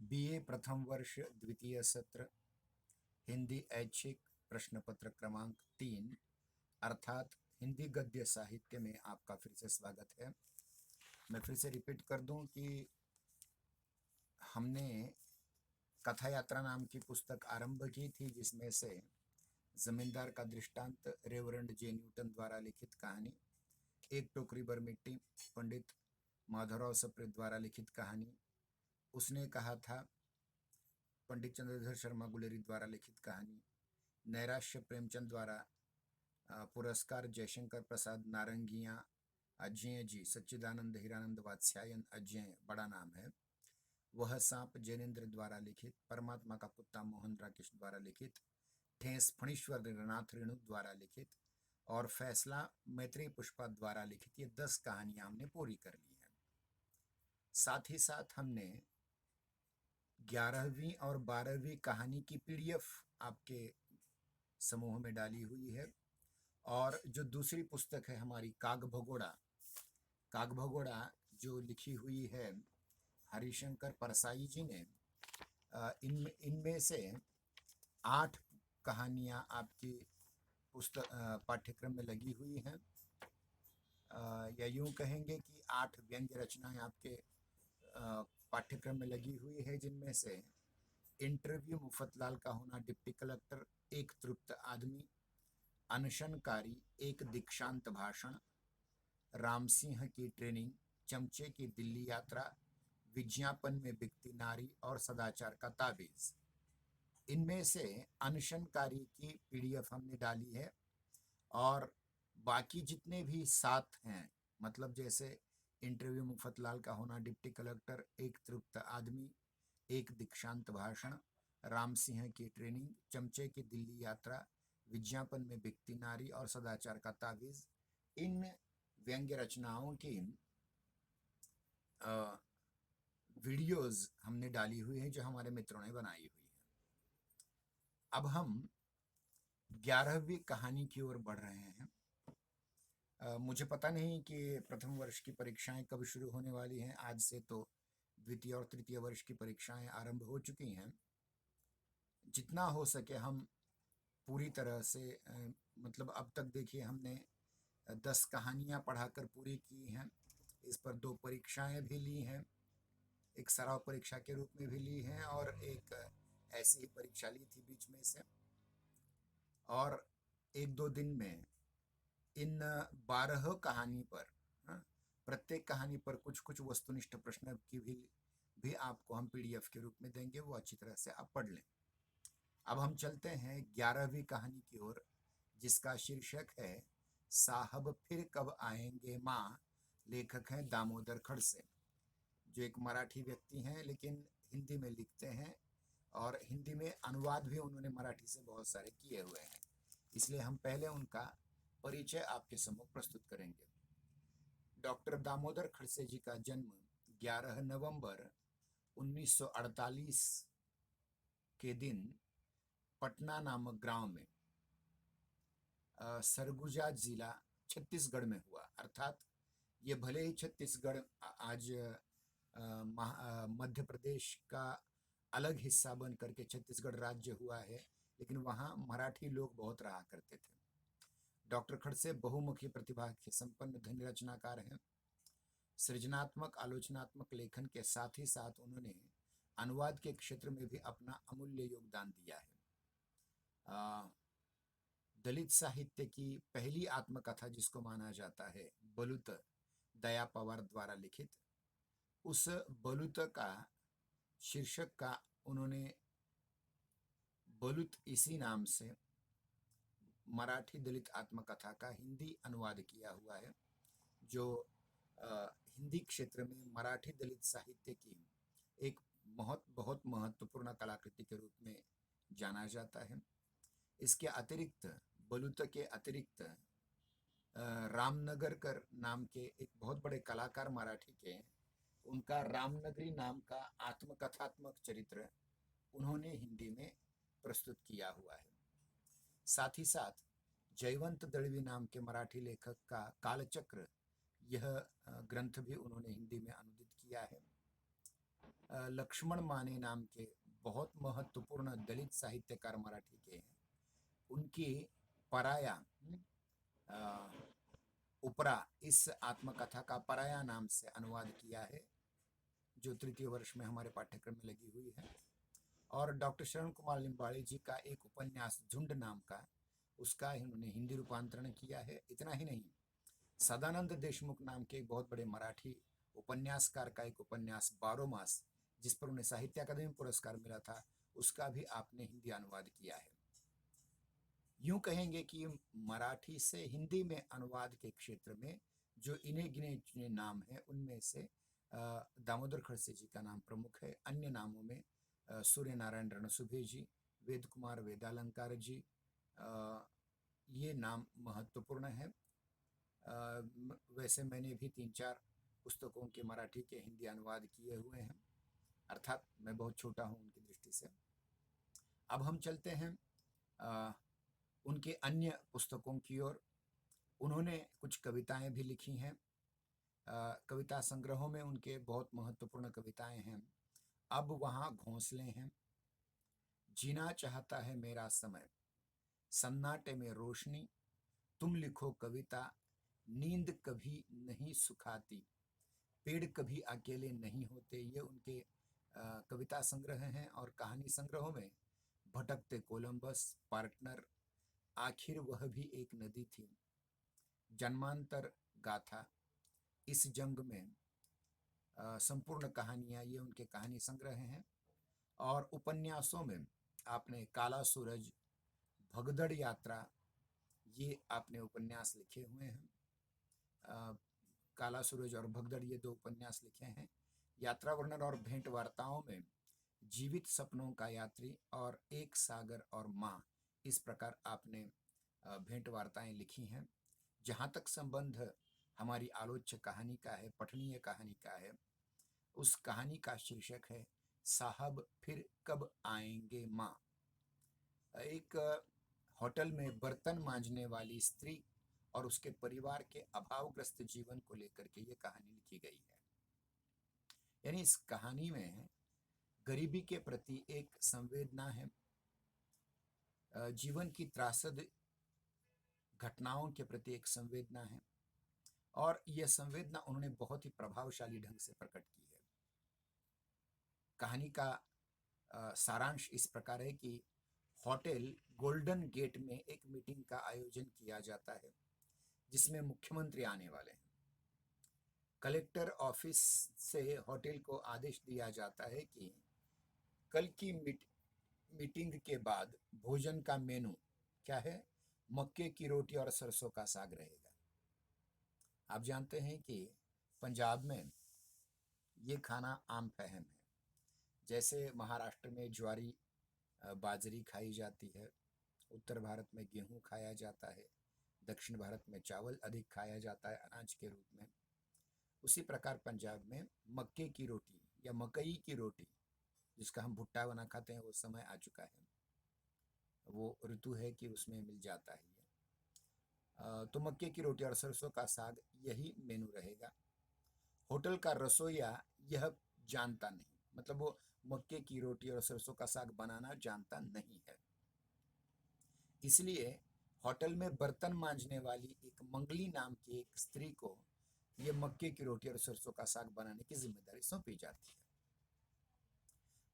BA प्रथम वर्ष द्वितीय सत्र हिंदी ऐच्छिक प्रश्न पत्र क्रमांक 3 अर्थात हिंदी गद्य साहित्य में आपका फिर से स्वागत है। मैं फिर से रिपीट कर दूं कि हमने कथा यात्रा नाम की पुस्तक आरंभ की थी, जिसमें से जमींदार का दृष्टांत रेवरेंड जे न्यूटन द्वारा लिखित कहानी, एक टोकरी भर मिट्टी पंडित माधवराव सप्रे द्वारा लिखित कहानी, उसने कहा था पंडित चंद्रधर शर्मा गुलेरी द्वारा लिखित कहानी, नैराश्य प्रेमचंद द्वारा पुरस्कार जयशंकर प्रसाद नारंगियां अजय जी सच्चिदानंद हीरानंद वात्स्यायन अजय बड़ा नाम है, वह सांप जैनेन्द्र द्वारा लिखित, परमात्मा का कुत्ता मोहन राकेश द्वारा लिखित, ठेस फणीश्वर नाथ रेणु द्वारा लिखित और फैसला मैत्री पुष्पा द्वारा लिखित, ये 10 कहानियां हमने पूरी कर ली हैं। साथ ही साथ हमने 11वीं और 12वीं कहानी की पीडीएफ आपके समूह में डाली हुई है। और जो दूसरी पुस्तक है हमारी काग भगोड़ा जो लिखी हुई है हरिशंकर परसाई जी ने, इनमें से 8 कहानियां आपकी पुस्तक पाठ्यक्रम में लगी हुई हैं, या यूं कहेंगे कि 8 व्यंग्य रचनाएं आपके पाठ्यक्रम में लगी हुई है, जिनमें से इंटरव्यू मुफतलाल का होना डिप्टी कलेक्टर, एक तृप्त आदमी, अनशनकारी, एक दीक्षांत भाषण, राम सिंह की ट्रेनिंग, चमचे की दिल्ली यात्रा, विज्ञापन में बिकती नारी और सदाचार का ताबीज। इनमें से अनशनकारी की पीडीएफ हमने डाली है और बाकी जितने भी 7 हैं, मतलब जैसे इंटरव्यू मुफतलाल का होना डिप्टी कलेक्टर, एक तृप्त आदमी, एक दीक्षांत भाषण, राम सिंह की ट्रेनिंग, चमचे की दिल्ली यात्रा, विज्ञापन में बिकती नारी और सदाचार का ताबीज, इन व्यंग्य रचनाओं की वीडियोस हमने डाली हुई है जो हमारे मित्रों ने बनाई हुई है। अब हम 11वीं कहानी की ओर बढ़ रहे हैं। मुझे पता नहीं कि प्रथम वर्ष की परीक्षाएं कब शुरू होने वाली हैं। आज से तो द्वितीय और तृतीय वर्ष की परीक्षाएं आरंभ हो चुकी हैं। जितना हो सके हम पूरी तरह से मतलब अब तक देखिए हमने 10 कहानियां पढ़ाकर पूरी की हैं। इस पर 2 परीक्षाएं भी ली हैं, एक सराव परीक्षा के रूप में भी ली हैं और एक ऐसी ही परीक्षा ली थी बीच में से। और 1-2 दिन में इन 12 कहानी पर, हाँ, प्रत्येक कहानी पर कुछ कुछ वस्तुनिष्ठ प्रश्न की भी आपको हम पीडीएफ के रूप में देंगे, वो अच्छी तरह से आप पढ़ लें। अब हम चलते हैं 11वीं कहानी की ओर, जिसका शीर्षक है साहब फिर कब आएंगे माँ। लेखक हैं दामोदर खड़से, जो एक मराठी व्यक्ति हैं लेकिन हिंदी में लिखते हैं और हिंदी में अनुवाद भी उन्होंने मराठी से बहुत सारे किए हुए हैं। इसलिए हम पहले उनका परिचय आपके सम्मुख प्रस्तुत करेंगे। डॉक्टर दामोदर खड़से जी का जन्म 11 नवंबर 1948 के दिन पटना नामक गांव में सरगुजा जिला छत्तीसगढ़ में हुआ। अर्थात ये भले ही छत्तीसगढ़ आज मध्य प्रदेश का अलग हिस्सा बन करके छत्तीसगढ़ राज्य हुआ है, लेकिन वहाँ मराठी लोग बहुत रहा करते थे। डॉक्टर खड़से बहुमुखी प्रतिभा के संपन्न धनी रचनाकार हैं। सृजनात्मक आलोचनात्मक लेखन के साथ ही साथ उन्होंने अनुवाद के क्षेत्र में भी अपना अमूल्य योगदान दिया है। दलित साहित्य की पहली आत्मकथा जिसको माना जाता है बलूत, दया पवार द्वारा लिखित, उस बलूत का शीर्षक का उन्होंने बलूत इसी नाम से मराठी दलित आत्मकथा का हिंदी अनुवाद किया हुआ है, जो हिंदी क्षेत्र में मराठी दलित साहित्य की एक बहुत महत्वपूर्ण कलाकृति के रूप में जाना जाता है। इसके अतिरिक्त बलूत के अतिरिक्त रामनगरकर नाम के एक बहुत बड़े कलाकार मराठी के, उनका रामनगरी नाम का आत्मकथात्मक चरित्र उन्होंने हिंदी में प्रस्तुत किया हुआ है। साथ ही साथ जयवंत दळवी नाम के मराठी लेखक का कालचक्र, यह ग्रंथ भी उन्होंने हिंदी में अनुदित किया है। लक्ष्मण माने नाम के बहुत महत्वपूर्ण दलित साहित्यकार मराठी के हैं। उनकी पराया उपरा इस आत्मकथा का पराया नाम से अनुवाद किया है, जो तृतीय वर्ष में हमारे पाठ्यक्रम में लगी हुई है। और डॉक्टर शरण कुमार लिम्बाड़ी जी का एक उपन्यास झुंड नाम का, उसका इन्होंने हिंदी रूपांतरण किया है। इतना ही नहीं, सदानंद देशमुख नाम के एक बहुत बड़े मराठी उपन्यासकार का एक उपन्यास 12 मास, जिस पर उन्हें साहित्य अकादमी पुरस्कार मिला था, उसका भी आपने हिंदी अनुवाद किया है। यूं कहेंगे कि मराठी से हिंदी में अनुवाद के क्षेत्र में जो इन्हें गिने चुने नाम हैं, उनमें से दामोदर खड़से जी का नाम प्रमुख है। अन्य नामों में सूर्य नारायण रणसुभे जी, वेद कुमार वेदालंकार जी, ये नाम महत्वपूर्ण है। वैसे मैंने भी 3-4 पुस्तकों के मराठी के हिंदी अनुवाद किए हुए हैं, अर्थात मैं बहुत छोटा हूं उनकी दृष्टि से। अब हम चलते हैं उनके अन्य पुस्तकों की ओर। उन्होंने कुछ कविताएं भी लिखी हैं। कविता संग्रहों में उनके बहुत महत्वपूर्ण कविताएं हैं। अब वहाँ घोंसले हैं, जीना चाहता है मेरा समय, सन्नाटे में रोशनी, तुम लिखो कविता, नींद कभी नहीं सुखाती, पेड़ कभी अकेले नहीं होते। ये उनके कविता संग्रह हैं। और कहानी संग्रहों में भटकते कोलंबस, पार्टनर, आखिर वह भी एक नदी थी, जन्मांतर गाथा, इस जंग में, संपूर्ण कहानियां, ये उनके कहानी संग्रह हैं। और उपन्यासों में आपने काला सूरज, भगदड़ यात्रा, ये आपने उपन्यास लिखे हुए हैं। काला सूरज और भगदड़ ये 2 उपन्यास लिखे हैं। यात्रा वर्णन और भेंट वार्ताओं में जीवित सपनों का यात्री और एक सागर और माँ, इस प्रकार आपने भेंट वार्ताएं लिखी हैं। जहाँ तक संबंध हमारी आलोच्य कहानी का है, पठनीय कहानी का है, उस कहानी का शीर्षक है साहब फिर कब आएंगे माँ। एक होटल में बर्तन मांजने वाली स्त्री और उसके परिवार के अभावग्रस्त जीवन को लेकर के ये कहानी लिखी गई है। यानी इस कहानी में गरीबी के प्रति एक संवेदना है, जीवन की त्रासद घटनाओं के प्रति एक संवेदना है, और यह संवेदना उन्होंने बहुत ही प्रभावशाली ढंग से प्रकट की है। कहानी का सारांश इस प्रकार है कि होटल गोल्डन गेट में एक मीटिंग का आयोजन किया जाता है, जिसमें मुख्यमंत्री आने वाले हैं। कलेक्टर ऑफिस से होटल को आदेश दिया जाता है कि कल की मीटिंग के बाद भोजन का मेनू क्या है, मक्के की रोटी और सरसों का साग रहेगा। आप जानते हैं कि पंजाब में ये खाना आम फहम है। जैसे महाराष्ट्र में ज्वारी बाजरी खाई जाती है, उत्तर भारत में गेहूं खाया जाता है, दक्षिण भारत में चावल अधिक खाया जाता है अनाज के रूप में, उसी प्रकार पंजाब में मक्के की रोटी या मकई की रोटी, जिसका हम भुट्टा बना खाते हैं, वो समय आ चुका है, वो ऋतु है कि उसमें मिल जाता है। तो मक्के की रोटी और सरसों का साग, यही मेनू रहेगा। होटल का रसोइया यह जानता नहीं, मतलब वो मक्के की रोटी और सरसों का साग बनाना जानता नहीं है। इसलिए होटल में बर्तन मांजने वाली एक मंगली नाम की एक स्त्री को ये मक्के की रोटी और सरसों का साग बनाने की जिम्मेदारी सौंपी जाती है।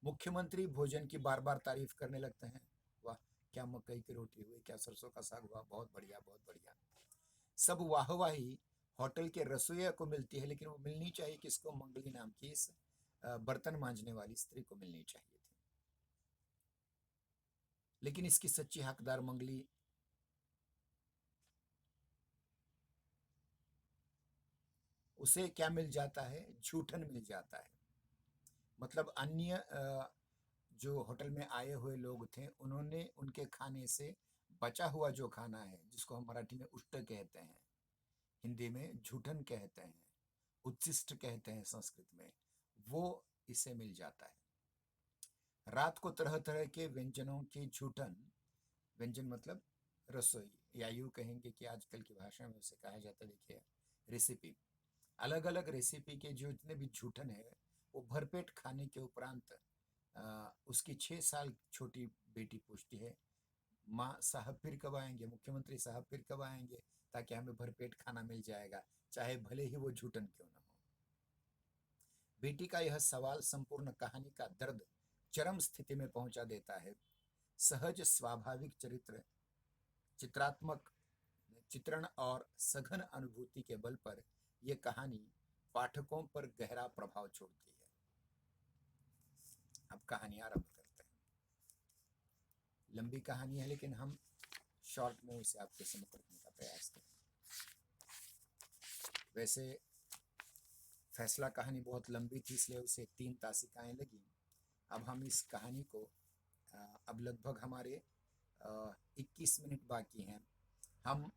मुख्यमंत्री भोजन की बार बार तारीफ करने लगते हैं, वाह क्या मकई की रोटी हुई, क्या सरसों का साग हुआ, बहुत बढ़िया बहुत बढ़िया। सब वाहवाही होटल के रसोइया को मिलती है, लेकिन वो मिलनी चाहिए किसको, मंगली नाम की इस बर्तन मांजने वाली स्त्री को मिलनी चाहिए थी। लेकिन इसकी सच्ची हकदार मंगली उसे क्या मिल जाता है, झूठन मिल जाता है। मतलब अन्य जो होटल में आए हुए लोग थे, उन्होंने उनके खाने से बचा हुआ जो खाना है, जिसको हम मराठी में उष्ट कहते हैं, हिंदी में झूठन कहते हैं, उच्छिष्ट कहते हैं संस्कृत में, वो इसे मिल जाता है। रात को तरह तरह के व्यंजनों की झूठन, व्यंजन मतलब रसोई, या यूं कहेंगे कि आजकल की भाषा में उसे कहा जाता है, देखिए रेसिपी, अलग अलग रेसिपी के जो जितने भी झूठन है वो भरपेट खाने के उपरांत उसकी 6 साल छोटी बेटी पूछती है, माँ साहब फिर कब आएंगे, मुख्यमंत्री साहब फिर कब आएंगे, ताकि हमें भरपेट खाना मिल जाएगा, चाहे भले ही वो झूठन क्यों न हो। बेटी का यह सवाल संपूर्ण कहानी का दर्द चरम स्थिति में पहुंचा देता है। सहज स्वाभाविक चित्रात्मक चित्रण और सघन अनुभूति के बल पर यह कहानी पाठकों पर गहरा प्रभाव छोड़ती है। अब कहानी आरंभ करते हैं। लंबी कहानी है, लेकिन हम शॉर्ट में उसे आपके समक्ष रखने का प्रयास करें। वैसे फैसला कहानी बहुत लंबी थी, इसलिए उसे 3 तासिकाएं लगी। अब हम इस कहानी को अब लगभग हमारे 21 मिनट बाकी हैं। हम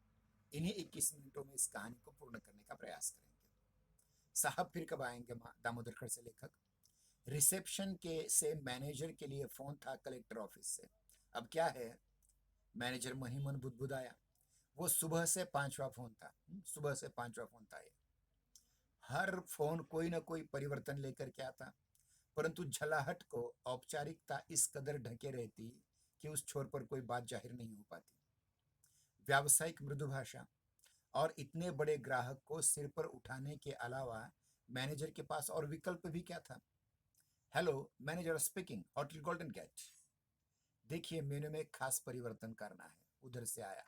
इन्हीं 21 मिनटों में इस कहानी को पूर्ण करने का प्रयास करेंगे। साहब फिर कब आएंगे, दामोदर खड़ से लेखक। रिसेप्शन के से मैनेजर के लिए फोन था कलेक्टर ऑफिस से। अब क्या है, मैनेजर मन ही मन बुदबुदाया। वो सुबह से 5वां फोन था। सुबह से 5वां फोन था ये। हर फोन कोई ना कोई परिवर्तन लेकर के आता, परंतु झलाहट को औपचारिकता इस कदर ढके रहती कि उस छोर पर कोई बात जाहिर नहीं हो पाती। व्यावसायिक मृदुभाषा और इतने बड़े ग्राहक को सिर पर उठाने के अलावा मैनेजर के पास और विकल्प भी क्या था। Hello, manager speaking, hotel Golden Gate. देखिए, मेनू में खास परिवर्तन करना है, उधर से आया।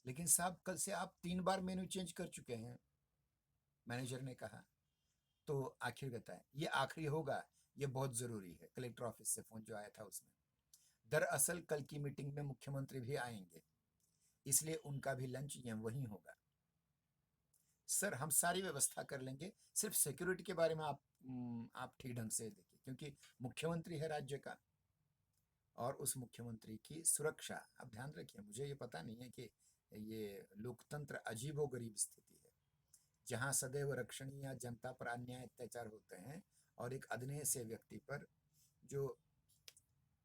लेकिन साहब, कल से आप 3 बार मेनू चेंज कर चुके हैं, मैनेजर ने कहा। तो आखिर बताएं, ये आखिरी होगा, ये बहुत जरूरी है। कलेक्टर ऑफिस से फोन जो आया था उसमें। दरअसल कल की मीटिंग में मुख्यमंत्री भी आएंगे, इसलिए उनका भी लंच वहीं होगा। सर, हम सारी व्यवस्था कर लेंगे, सिर्फ सिक्योरिटी के बारे में आप ठीक ढंग से देखिए, क्योंकि मुख्यमंत्री है राज्य का और उस मुख्यमंत्री की सुरक्षा। अब ध्यान रखिए, मुझे ये पता नहीं है कि ये लोकतंत्र अजीबोगरीब स्थिति है, जहां सदैव रक्षणीय जनता पर अन्याय अत्याचार होते हैं और एक अधने से व्यक्ति पर जो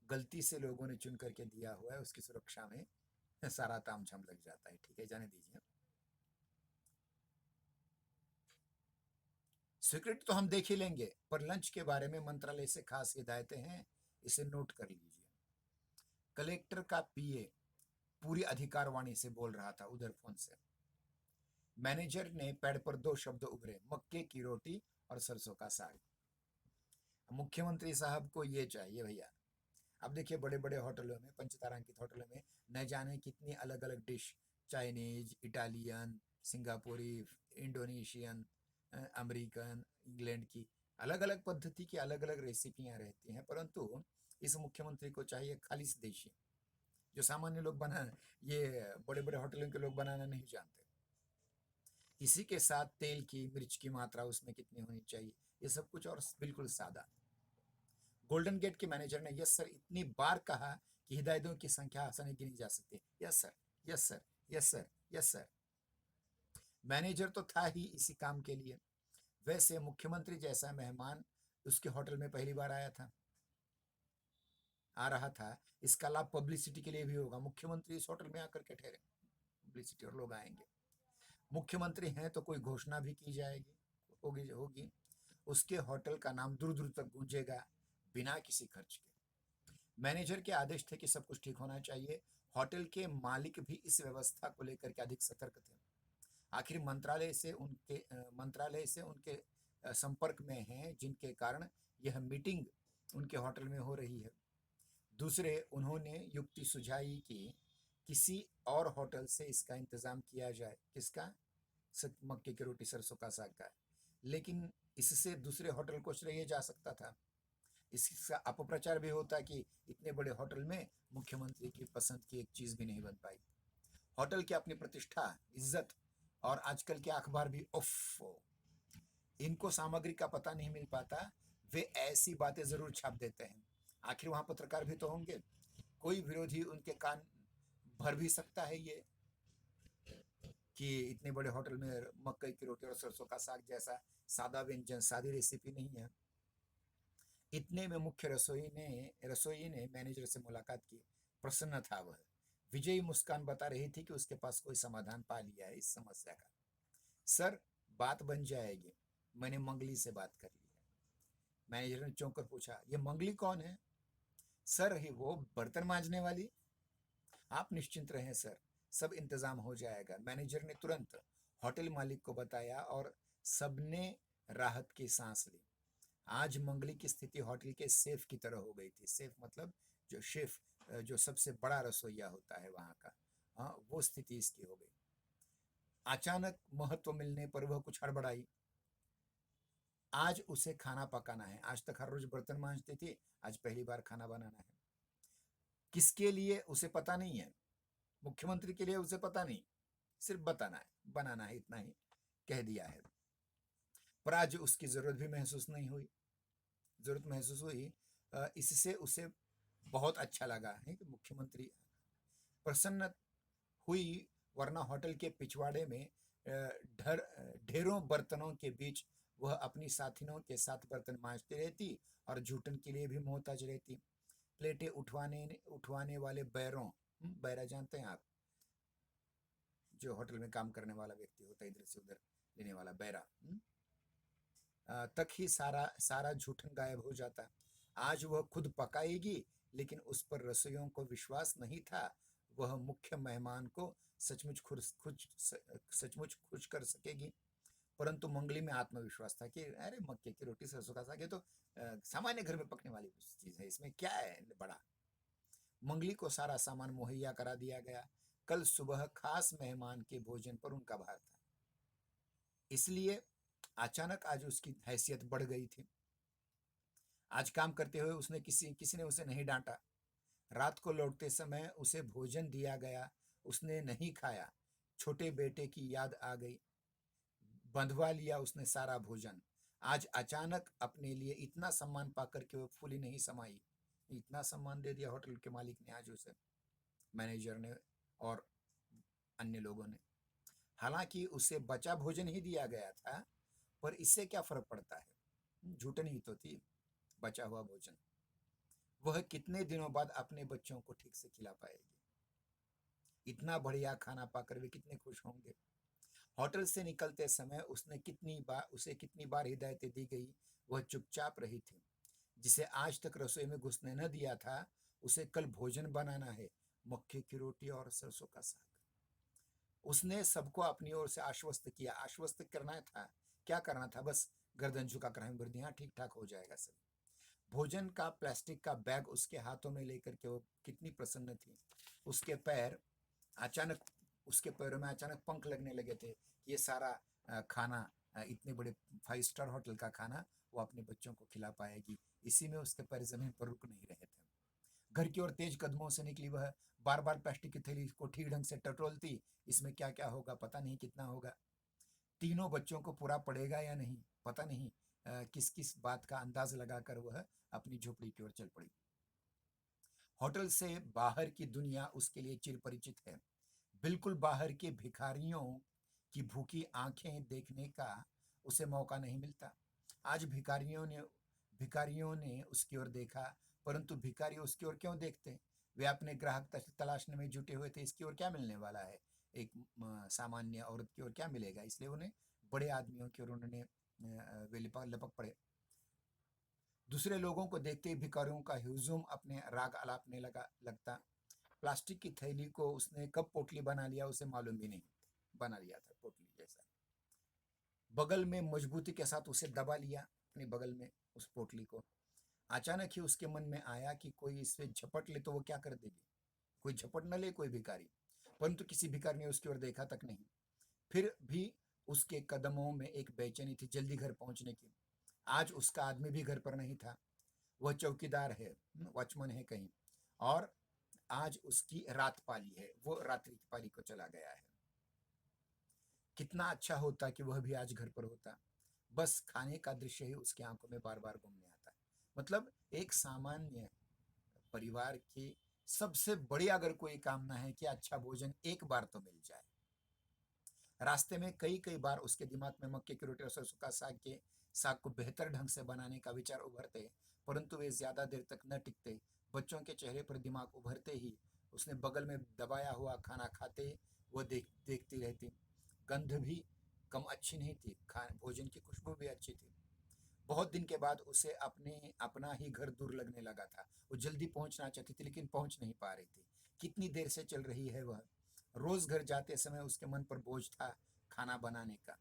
गलती से लोगों ने चुन करके दिया हुआ है, उसकी सुरक्षा में सारा तामझाम लग जाता है। ठीक है, जाने दीजिए। सिक्योरिटी तो हम देख ही लेंगे, पर लंच के बारे में मंत्रालय से खास हिदायतें हैं, इसे नोट कर लीजिए। कलेक्टर का पीए पूरी अधिकारवाणी से बोल रहा था उधर फोन से। मैनेजर ने पैड पर 2 शब्द उभरे, मक्के की रोटी और सरसों का साग। मुख्यमंत्री साहब को ये चाहिए भैया। अब देखिए, बड़े बड़े होटलों में, पंचतारांकित होटलों में न जाने कितनी अलग अलग डिश, चाइनीज, इटालियन, सिंगापुरी, इंडोनेशियन, अमेरिकन, इंग्लैंड की अलग अलग पद्धति की अलग अलग रेसिपियां रहती हैं, परंतु इस मुख्यमंत्री को चाहिए खालिश देशी, जो सामान्य लोग बना, ये बड़े बड़े होटलों के लोग बनाना नहीं जानते। इसी के साथ तेल की, मिर्च की मात्रा उसमें कितनी होनी चाहिए, ये सब कुछ, और बिल्कुल सादा। गोल्डन गेट के मैनेजर ने यस सर इतनी बार कहा कि हिदायतों की संख्या आसानी गिनी जा सकती है। Yes sir, yes sir, yes sir, yes sir. Manager तो था ही इसी काम के लिए। वैसे मुख्यमंत्री जैसा मेहमान उसके होटल में पहली बार आ रहा था। इसका लाभ पब्लिसिटी के लिए भी होगा। मुख्यमंत्री इस होटल में आकर के ठहरे, पब्लिसिटी, और लोग आएंगे। मुख्यमंत्री हैं तो कोई घोषणा भी की जाएगी, होगी। उसके होटल का नाम दूर दूर तक गूंजेगा, बिना किसी खर्च के। मैनेजर के आदेश थे कि सब कुछ ठीक होना चाहिए। होटल के मालिक भी इस व्यवस्था को लेकर के अधिक सतर्क थे। आखिर मंत्रालय से उनके संपर्क में हैं, जिनके कारण यह मीटिंग उनके होटल में हो रही है। दूसरे, उन्होंने युक्ति सुझाई कि किसी और होटल से इसका इंतजाम किया जाए। किसका? मक्के की रोटी सरसों का साग का। लेकिन इससे दूसरे होटल को श्रेय जा सकता था। इसका अपप्रचार भी होता कि इतने बड़े होटल में मुख्यमंत्री की पसंद की एक चीज भी नहीं बन पाई। होटल की अपनी प्रतिष्ठा, इज्जत, और आजकल के अखबार भी उफ, इनको सामग्री का पता नहीं मिल पाता। वे ऐसी बातें जरूर छाप देते हैं। आखिर वहां पत्रकार भी तो होंगे। कोई विरोधी उनके कान भर भी सकता है ये कि इतने बड़े होटल में मकई की रोटी और सरसों का साग जैसा सादा व्यंजन, सादी रेसिपी नहीं है। इतने में मुख्य रसोई ने मैनेजर से मुलाकात की। प्रसन्न था वह। विजयी मुस्कान बता रही थी कि उसके पास कोई समाधान पा लिया है इस समस्या का। सर, बात बन जाएगी, मैंने मंगली से बात कर ली है। मैनेजर ने चौंक कर पूछा, ये मंगली कौन है? सर, ही वो बर्तन मांजने वाली। आप निश्चिंत रहें सर, सब इंतजाम हो जाएगा। मैनेजर ने तुरंत होटल मालिक को बताया और सबने राहत की सांस ली। आज मंगली की स्थिति होटल के सेफ की तरह हो गई थी। सेफ मतलब जो शेफ, जो सबसे बड़ा रसोइया होता है वहां का, हाँ, वो स्थिति इसकी हो गई। अचानक महत्व मिलने पर वह कुछ हड़बड़ाई। आज उसे खाना पकाना है। आज तक हर रोज बर्तन मांजती थी, आज पहली बार खाना बनाना है। किसके लिए उसे पता नहीं है, मुख्यमंत्री के लिए उसे पता नहीं, सिर्फ बताना है, बनाना है, इतना ही कह दिया है। पर आज उसकी जरूरत भी महसूस नहीं हुई, जरूरत महसूस हुई। इससे उसे बहुत अच्छा लगा है कि मुख्यमंत्री प्रसन्न हुई, वरना होटल के पिछवाड़े में ढेरों बर्तनों के बीच वह अपनी साथियों के साथ बर्तन मांजती रहती और जूठन के लिए भी मोहताज रहती। प्लेटें उठवाने उठवाने वाले बैरों, बैरा जानते हैं आप, जो होटल में काम करने वाला व्यक्ति होता है, इधर से उधर लेने वाला बैरा, तक ही सारा सारा जूठन गायब हो जाता। आज वह खुद पकाएगी, लेकिन उस पर रसोइयों को विश्वास नहीं था वह मुख्य मेहमान को सचमुच खुश कर सकेगी। परंतु मंगली में आत्मविश्वास था कि अरे, मक्के की रोटी सरसों का साग, ये तो सामान्य घर में पकने वाली चीज है, इसमें क्या है बड़ा। मंगली को सारा सामान मुहैया करा दिया गया। कल सुबह खास मेहमान के भोजन पर उनका भार था, इसलिए अचानक आज उसकी हैसियत बढ़ गई थी। आज काम करते हुए उसने किसी किसी ने उसे नहीं डांटा। रात को लौटते समय उसे भोजन दिया गया, उसने नहीं खाया। छोटे बेटे की याद आ गई, बंधवा लिया उसने सारा भोजन। आज अचानक अपने लिए इतना सम्मान पाकर के वो फूली नहीं समाई। इतना सम्मान दे दिया होटल के मालिक ने आज उसे, मैनेजर ने और अन्य लोगों ने। हालांकि उसे बचा भोजन ही दिया गया था, पर इससे क्या फर्क पड़ता है, झूठन ही तो थी, बचा हुआ भोजन। वह कितने दिनों बाद अपने बच्चों को ठीक से खिला पाएगी। इतना बढ़िया खाना पाकर वे कितने खुश होंगे। होटल से निकलते समय उसे कितनी बार हिदायतें दी गई, वह चुपचाप रही थी। जिसे आज तक रसोई में घुसने न दिया था, उसे कल भोजन बनाना है, मक्के की रोटी और सरसों का साग। उसने सबको अपनी ओर से आश्वस्त किया। आश्वस्त करना था, क्या करना था, बस गर्दन झुकाकर हमें भर दिया, ठीक ठाक हो जाएगा सब। भोजन का प्लास्टिक का बैग उसके हाथों में लेकर के वो कितनी प्रसन्न थी। उसके पैर अचानक उसके पैरों में अचानक पंख लगने लगे थे कि ये सारा खाना, इतने बड़े 5 स्टार होटल का खाना वो अपने बच्चों को खिला पाएगी। इसी में उसके पैर जमीन पर रुक नहीं रहे थे। घर की ओर तेज कदमों से निकली वह, बार बार प्लास्टिक की थैली को ठीक ढंग से टटोलती। इसमें क्या क्या होगा, पता नहीं कितना होगा, तीनों बच्चों को पूरा पड़ेगा या नहीं, पता नहीं। किस किस बात का अंदाज लगाकर वह अपनी झोपड़ी की ओर चल पड़ी। होटल से बाहर की दुनिया उसके लिए चिर परिचित है। बिल्कुल बाहर के भिखारियों की भूखी आंखें देखने का उसे मौका नहीं मिलता। आज भिखारियों ने उसकी ओर देखा, परंतु भिखारी उसकी ओर क्यों देखते? वे अपने ग्राहक तलाशने में जुटे हुए थे। इसकी ओर क्या मिलने वाला है, एक सामान्य औरत की ओर क्या मिलेगा, इसलिए उन्हें बड़े आदमियों की ओर उन्होंने वे लपक पड़े। दूसरे लोगों को देखते ही भिखारियों का हुजूम अपने राग अलापने लगता। प्लास्टिक की थैली को उसने कब पोटली बना लिया उसे मालूम भी नहीं, बना लिया था पोटली जैसा। बगल में मजबूती के साथ उसे दबा लिया अपने बगल में, उस पोटली को। अचानक ही उसके मन में आया कि कोई इसे झपट ले तो वो क्या कर देगी। कोई झपट न ले कोई भिखारी, परंतु किसी भिखारी ने उसकी ओर देखा तक नहीं। फिर भी उसके कदमों में एक बेचैनी थी, जल्दी घर पहुंचने की। आज उसका आदमी भी घर पर नहीं था। वह चौकीदार है, वॉचमैन है कहीं, और आज उसकी रात पाली है, वो रात्रि की पाली को चला गया है। कितना अच्छा होता कि वह भी आज घर पर होता। बस खाने का दृश्य ही उसकी आंखों में बार बार घूमने आता। मतलब एक सामान्य परिवार की सबसे बड़ी अगर कोई कामना है कि अच्छा भोजन एक बार तो मिल जाए। रास्ते में कई कई बार उसके दिमाग में मक्के की रोटी और सरसों का साग को बेहतर ढंग से बनाने का विचार उभरते, परंतु वे ज्यादा देर तक न टिकते। बच्चों के चेहरे पर दिमाग उभरते ही उसने बगल में दबाया हुआ खाना खाते वो देखती रहती। गंध भी कम अच्छी नहीं थी, भोजन की खुशबू भी अच्छी थी। बहुत दिन के बाद उसे अपना ही घर दूर लगने लगा था। वो जल्दी पहुंचना चाहती थी लेकिन पहुंच नहीं पा रही थी। कितनी देर से चल रही है वह। रोज घर जाते समय उसके मन पर बोझ था खाना बनाने का।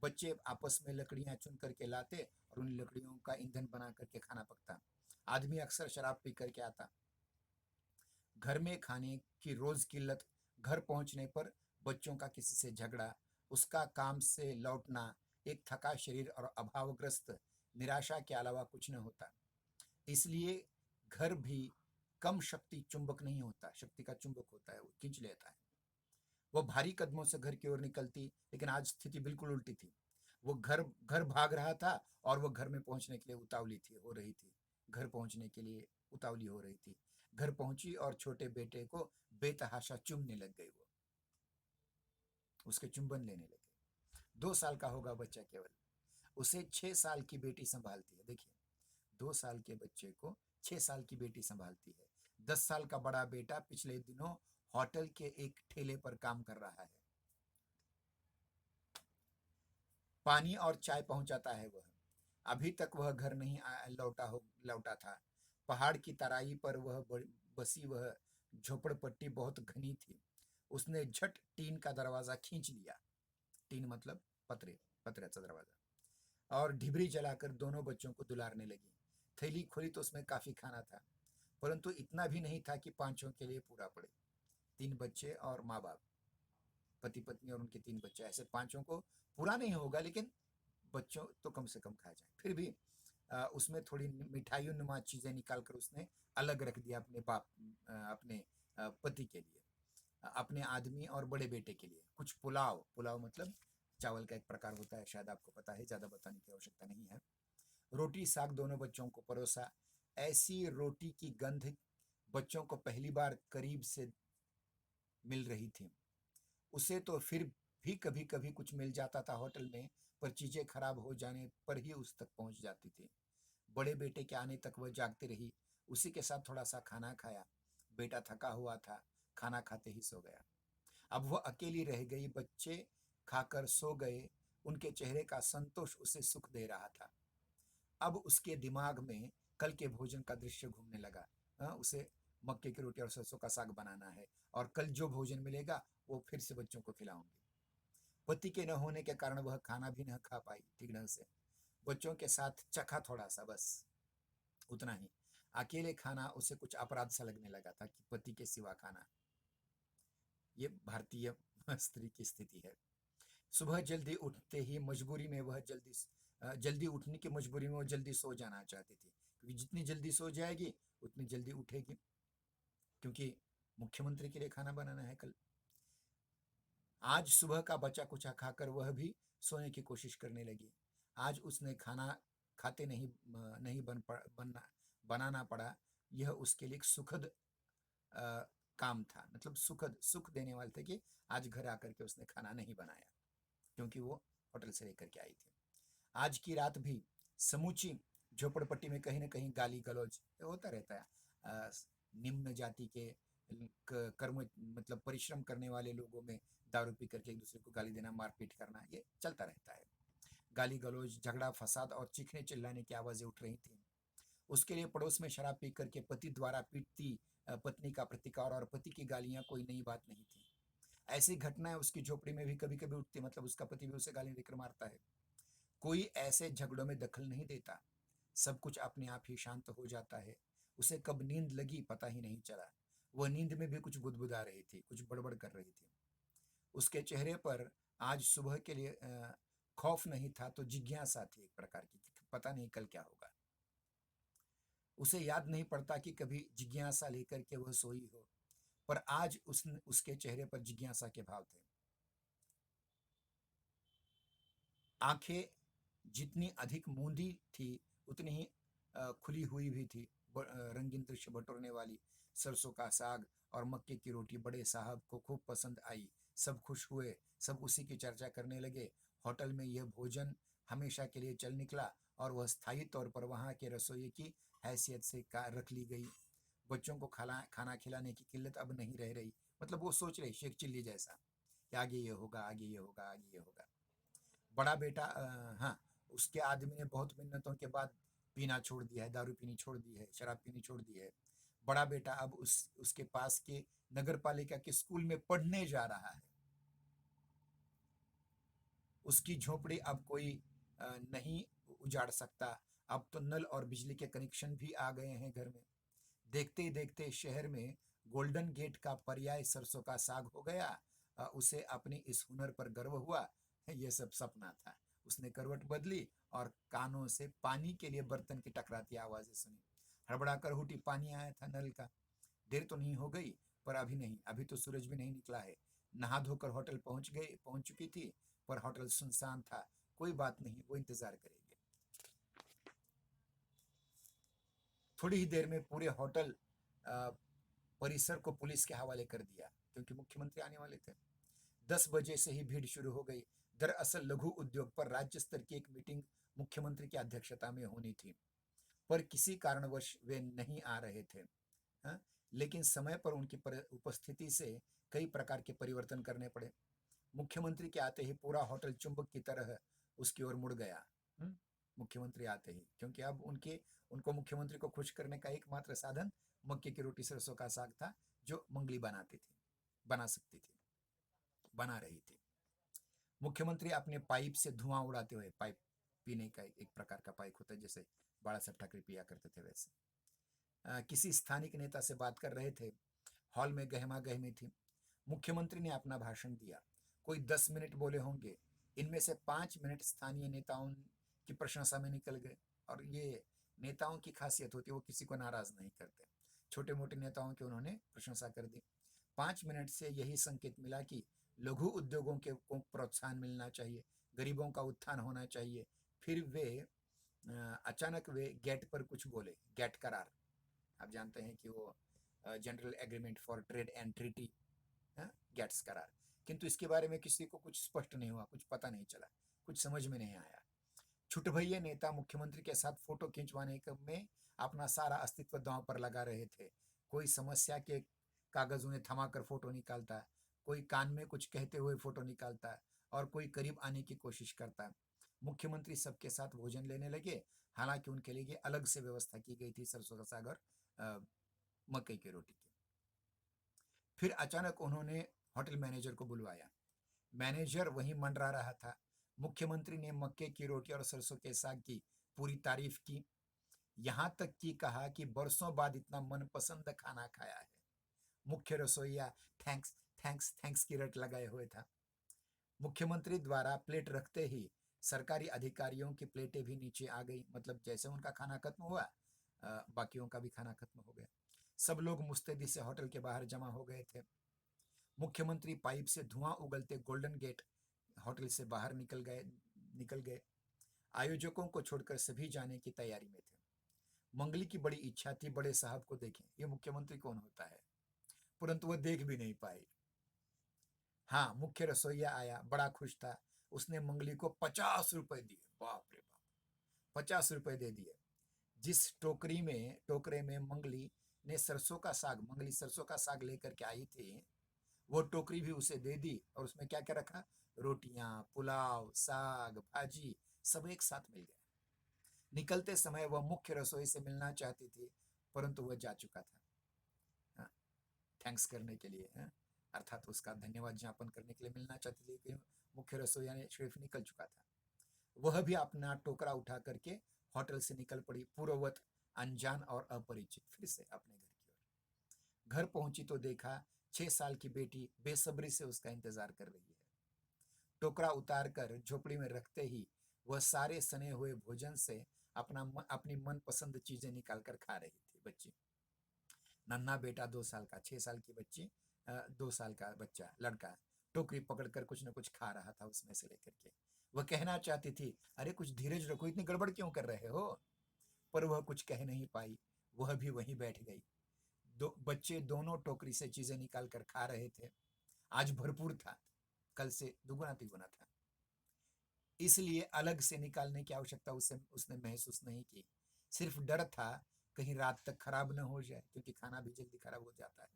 बच्चे आपस में लकड़ियां चुन करके लाते और उन लकड़ियों का ईंधन बना करके खाना पकता। आदमी अक्सर शराब पी करके आता। घर में खाने की रोज किल्लत, घर पहुंचने पर बच्चों का किसी से झगड़ा, उसका काम से लौटना, एक थका शरीर और अभावग्रस्त निराशा के अलावा कुछ न होता। इसलिए घर भी कम शक्ति चुंबक नहीं होता, शक्ति का चुंबक होता है, वो खींच लेता है। वो भारी कदमों से घर की ओर निकलती, लेकिन आज स्थिति बिल्कुल उल्टी थी। वो घर घर भाग रहा था और वो घर में पहुंचने के लिए उतावली थी हो रही थी। घर पहुंचने के लिए उतावली हो रही थी। घर पहुंची और छोटे बेटे को बेतहाशा चूमने लग गई। वो उसके चुंबन लेने लगे। 2 साल का होगा बच्चा केवल। उसे 6 साल की बेटी संभालती है। देखिए, 2 साल के बच्चे को 6 साल की बेटी संभालती है। 10 साल का बड़ा बेटा पिछले दिनों होटल के एक ठेले पर काम कर रहा है। पानी और चाय पहुंचाता है वह। अभी तक वह घर नहीं लौटा था। पहाड़ की तराई पर बसी वह झोपड़पट्टी बहुत घनी थी। उसने झट टीन का दरवाजा खींच लिया। टीन मतलब पतरे का दरवाजा। और ढिबरी जलाकर दोनों बच्चों को दुलारने लगी। थैली खोली तो उसमें काफी खाना था, परंतु इतना भी नहीं था कि पांचों के लिए पूरा पड़े। 3 बच्चे और माँ बाप, पति पत्नी और उनके 3 बच्चे, ऐसे पांचों को पूरा नहीं होगा, लेकिन बच्चों तो कम से कम खा जाए। फिर भी उसमें थोड़ी मिठाइयों नुमा चीजें निकाल कर उसने अलग रख दिया अपने पति के लिए, अपने आदमी और बड़े बेटे के लिए। कुछ पुलाव, पुलाव मतलब चावल का एक प्रकार होता है, शायद आपको पता है, ज्यादा बताने की आवश्यकता नहीं है। रोटी साग दोनों बच्चों को परोसा। ऐसी रोटी की गंध बच्चों को पहली बार करीब से मिल रही थी। उसे तो फिर भी कभी कभी कुछ मिल जाता था होटल में, पर चीजें खराब हो जाने पर ही उस तक पहुंच जाती थी। बड़े बेटे के आने तक वह जागती रही। उसी के साथ थोड़ा सा खाना खाया। बेटा थका हुआ था, खाना खाते ही सो गया। अब वह अकेली रह गई। बच्चे खाकर सो गए। उनके चेहरे का संतोष उसे सुख दे रहा था। अब उसके दिमाग में कल के भोजन का दृश्य घूमने लगा। उसे मक्के की रोटी और सरसों का साग बनाना है, और कल जो भोजन मिलेगा वो फिर से बच्चों को खिलाऊंगी। पति के न होने के कारण वह खाना भी न खा पाई ठीक ढंग से। बच्चों के साथ चखा थोड़ा सा, बस उतना ही। अकेले खाना उसे कुछ अपराध सा लगने लगा था कि पति के सिवा खाना। ये भारतीय स्त्री की स्थिति है। सुबह जल्दी उठते ही मजबूरी में वह जल्दी उठने की मजबूरी में वो जल्दी सो जाना चाहती थी, क्योंकि जितनी जल्दी सो जाएगी उतनी जल्दी उठेगी, क्योंकि मुख्यमंत्री के लिए खाना बनाना है कल। आज सुबह का बचा कुचा खाकर वह भी सोने की कोशिश करने लगी। आज उसने खाना खाते नहीं बनाना पड़ा। यह उसके लिए एक सुखद काम था, मतलब सुख देने वाले थे कि आज घर आकर के उसने खाना नहीं बनाया, क्योंकि वो होटल से लेकर के आई थी। आज की रात भी समूची झोपड़पट्टी में कहीं ना कहीं गाली गलौज होता रहता है। निम्न जाति के कर्म मतलब परिश्रम करने वाले लोगों में दारू पी करके एक दूसरे को गाली देना, मारपीट करना, ये चलता रहता है। गाली गलौज, झगड़ा फसाद और चीखने चिल्लाने की आवाजें उठ रही थी। उसके लिए पड़ोस में शराब पी करके पति द्वारा पीटती पत्नी का प्रतिकार और पति की गालियां कोई नई बात नहीं थी। ऐसी घटनाएं उसकी झोपड़ी में भी कभी कभी उठती, मतलब उसका पति भी उसे गाली देकर मारता है। कोई ऐसे झगड़ों में दखल नहीं देता। सब कुछ अपने आप ही शांत हो जाता है। उसे कब नींद लगी पता ही नहीं चला। वह नींद में भी कुछ गुदगुदा रही थी, कुछ बड़बड़ कर रही थी। उसके चेहरे पर आज सुबह के लिए खौफ नहीं था तो जिज्ञासा थी एक प्रकार की, पता नहीं कल क्या होगा। उसे याद नहीं पड़ता कि कभी जिज्ञासा लेकर के वह सोई हो, पर आज उसके चेहरे पर जिज्ञासा के भाव थे। आंखें जितनी अधिक मूंदी थी उतनी ही खुली हुई भी थी। रंगीन दृश्य बटोरने वाली सरसों का साग और मक्के की रोटी बड़े साहब को खूब पसंद आई। सब खुश हुए, सब उसी की चर्चा करने लगे। होटल में यह भोजन हमेशा के लिए चल निकला और वह स्थायी तौर पर वहां के रसोई की हैसियत से रख ली गई। बच्चों को खाना खिलाने की किल्लत अब नहीं रह रही। मतलब वो सोच रहे शेख चिल्ली जैसा कि आगे ये होगा, आगे ये होगा, आगे ये होगा। बड़ा बेटा हाँ, उसके आदमी ने बहुत मिन्नतों के बाद पीना छोड़ दिया है, दारू पीनी छोड़ दी है, शराब पीनी छोड़ दी है। बड़ा बेटा अब उसके पास के नगर पालिका के स्कूल में पढ़ने जा रहा है। उसकी झोपड़ी अब कोई नहीं उजाड़ सकता। अब तो नल और बिजली के कनेक्शन भी आ गए हैं घर में। देखते ही देखते शहर में गोल्डन गेट का पर्याय सरसों का साग हो गया। उसे अपने इस हुनर पर गर्व हुआ। यह सब सपना था। उसने करवट बदली और कानों से पानी के लिए बर्तन की टकराती आवाजें सुनी। हड़बड़ा कर उठी, पानी आया था नल का। देर तो नहीं हो गई, पर अभी नहीं, अभी तो सूरज भी नहीं निकला है। नहा धोकर होटल पहुंच चुकी थी, पर होटल सुनसान था। कोई बात नहीं, वो इंतजार करेंगे। थोड़ी ही देर में पूरे होटल परिसर को पुलिस के हवाले कर दिया, क्योंकि मुख्यमंत्री आने वाले थे। 10 बजे से ही भीड़ शुरू हो गई। दरअसल लघु उद्योग पर राज्य स्तर की एक मीटिंग मुख्यमंत्री की अध्यक्षता में होनी थी, पर किसी कारणवश वे नहीं आ रहे थे। हाँ? लेकिन समय पर उनकी उपस्थिति से कई प्रकार के परिवर्तन करने पड़े। मुख्यमंत्री के आते ही पूरा होटल चुंबक की तरह उसकी ओर मुड़ गया। मुख्यमंत्री आते ही, क्योंकि अब उनको मुख्यमंत्री को खुश करने का एकमात्र साधन मक्के की रोटी सरसों का साग था, जो मंगली बना सकती थी, बना रही थी। मुख्यमंत्री अपने पाइप से धुआं उड़ाते हुए, पाइप पीने का एक प्रकार का पाइप होता है, जैसे बाला साहब ठाकरे पिया करते थे वैसे, किसी स्थानिक नेता से बात कर रहे थे। हॉल में गहमा गहमी थी। मुख्यमंत्री ने अपना भाषण दिया। कोई 10 मिनट बोले होंगे। इनमें से 5 मिनट स्थानीय नेताओं की प्रशंसा में निकल गए। और ये नेताओं की खासियत होती है, वो किसी को नाराज नहीं करते। छोटे मोटे नेताओं की उन्होंने प्रशंसा कर दी। 5 मिनट से यही संकेत मिला कि लघु उद्योगों के को प्रोत्साहन मिलना चाहिए, गरीबों का उत्थान होना चाहिए। फिर अचानक वे गेट पर कुछ बोले। गेट करार, आप जानते हैं कि वो general agreement for trade and treaty, गेट्स करार। किंतु इसके बारे में किसी को कुछ स्पष्ट नहीं हुआ, कुछ पता नहीं चला, कुछ समझ में नहीं आया। छुटभइये नेता मुख्यमंत्री के साथ फोटो खिंचवाने में अपना सारा अस्तित्व दांव पर लगा रहे थे। कोई समस्या के कागज उन्हें थमाकर फोटो निकालता, कोई कान में कुछ कहते हुए फोटो निकालता, और कोई करीब आने की कोशिश करता। मुख्यमंत्री सबके साथ भोजन लेने लगे। हालांकि उनके लिए अलग से व्यवस्था की गई थी, सरसों का साग और मकई की रोटी की। फिर अचानक उन्होंने होटल मैनेजर को बुलवाया। मैनेजर वहीं मंडरा रहा था। मुख्यमंत्री ने मक्के की रोटी और सरसों के साग की पूरी तारीफ की, यहां तक कि कहा कि बरसों बाद इतना मनपसंद खाना खाया है। मुख्य रसोईया थैंक्स थैंक्स थैंक्स की रट लगाए हुए था। मुख्यमंत्री द्वारा प्लेट रखते ही सरकारी अधिकारियों की प्लेटें भी नीचे आ गई। मतलब जैसे उनका खाना खत्म हुआ, बाकियों का भी खाना खत्म हो गया। सब लोग मुस्तैदी से होटल के बाहर जमा हो गए थे। मुख्यमंत्री पाइप से धुआं उगलते गोल्डन गेट होटल से बाहर निकल गए। आयोजकों को छोड़कर सभी जाने की तैयारी में थे। मंगली की बड़ी इच्छा थी बड़े साहब को देखें, ये मुख्यमंत्री कौन होता है, परंतु वह देख भी नहीं पाई। हाँ, मुख्य रसोईया आया, बड़ा खुश था। उसने मंगली को 50 रुपए दिए। बाप रे बाप, 50 रुपए दे दिए। जिस टोकरे में मंगली सरसों का साग लेकर के आई थी, वो टोकरी भी उसे दे दी। और उसमें क्या क्या रखा? रोटियां, पुलाव, साग, भाजी, सब एक साथ मिल गया। निकलते समय वह मुख्य रसोई से मिलना चाहती थी, परंतु वह जा चुका था, हाँ, थैंक्स करने के लिए, अर्थात उसका धन्यवाद ज्ञापन करने के लिए मिलना चाहती थी कि मुख्य रसोईया ने शेफ निकल चुका था। वह भी अपना टोकरा उठा करके होटल से निकल पड़ी, पूर्ववत अनजान और अपरिचित, फिर से अपने घर की ओर। घर पहुंची तो देखा 6 साल की बेटी बेसब्री से उसका इंतजार कर रही है। टोकरा उतार कर झोपड़ी में रखते ही वह सारे सने हुए भोजन से अपनी मनपसंद चीजें निकाल कर खा रही थी। बच्ची, नन्हा बेटा 2 साल का, 6 साल की बच्ची, 2 साल का बच्चा लड़का, टोकरी पकड़कर कुछ न कुछ खा रहा था उसमें से लेकर के। वह कहना चाहती थी, अरे कुछ धीरज रखो, इतनी गड़बड़ क्यों कर रहे हो, पर वह कुछ कह नहीं पाई। वह भी वहीं बैठ गई। बच्चे दोनों टोकरी से चीजें निकाल कर खा रहे थे। आज भरपूर था, कल से दुगुना तिगुना था, इसलिए अलग से निकालने की आवश्यकता उसने महसूस नहीं की। सिर्फ डर था कहीं रात तक खराब न हो जाए, क्योंकि खाना भी जल्दी खराब हो जाता है,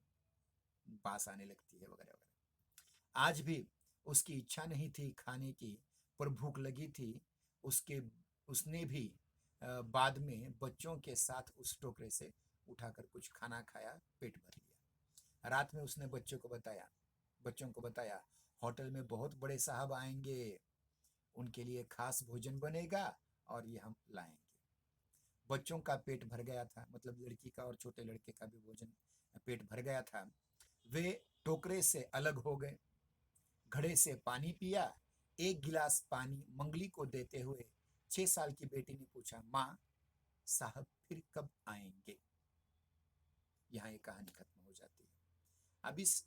बास आने लगती है वगैरह वगैरह। आज भी उसकी इच्छा नहीं थी खाने की, पर भूख लगी थी। उसके उसने भी बाद में बच्चों के साथ उस टोकरे से उठाकर कुछ खाना खाया, पेट भर लिया। रात में उसने बच्चों को बताया, होटल में बहुत बड़े साहब आएंगे, उनके लिए खास भोजन बनेगा और ये हम लाएंगे। बच्चों का पेट भर गया था, मतलब लड़की का और छोटे लड़के का भी भोजन पेट भर गया था। वे टोकरे से अलग हो गए, घड़े से पानी पिया। एक गिलास पानी मंगली को देते हुए 6 साल की बेटी ने पूछा, माँ, साहब फिर कब आएंगे? यहाँ ये कहानी खत्म हो जाती है। अब इस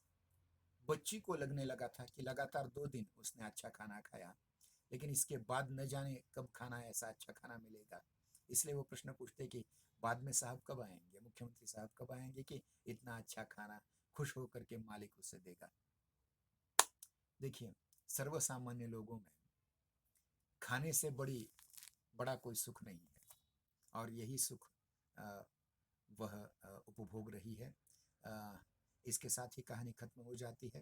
बच्ची को लगने लगा था कि लगातार 2 दिन उसने अच्छा खाना खाया, लेकिन इसके बाद न जाने कब खाना ऐसा अच्छा खाना मिलेगा। इसलिए वो प्रश्न पूछते कि बाद में साहब कब आएंगे, मुख्यमंत्री साहब कब आएंगे कि इतना अच्छा खाना खुश होकर के मालिक उसे देगा। देखिए, सर्वसामान्य लोगों में खाने से बड़ा कोई सुख नहीं है, और यही सुख वह उपभोग रही है। इसके साथ ही कहानी खत्म हो जाती है।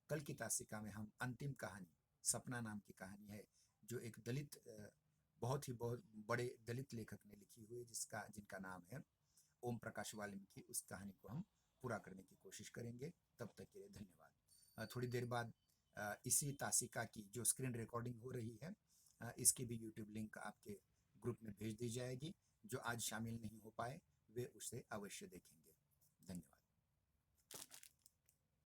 कल की तासिका में हम अंतिम कहानी, सपना नाम की कहानी है, जो एक बहुत बड़े दलित लेखक ने लिखी हुई, जिनका नाम है ओम प्रकाश वाल्मीकि। उस कहानी को हम पूरा करने की कोशिश करेंगे। तब तक के लिए धन्यवाद। थोड़ी देर बाद इसी तासिका की जो स्क्रीन रिकॉर्डिंग हो रही है, इसकी भी यूट्यूब लिंक आपके ग्रुप में भेज दी जाएगी। जो आज शामिल नहीं हो पाए वे उसे अवश्य देखेंगे। धन्यवाद।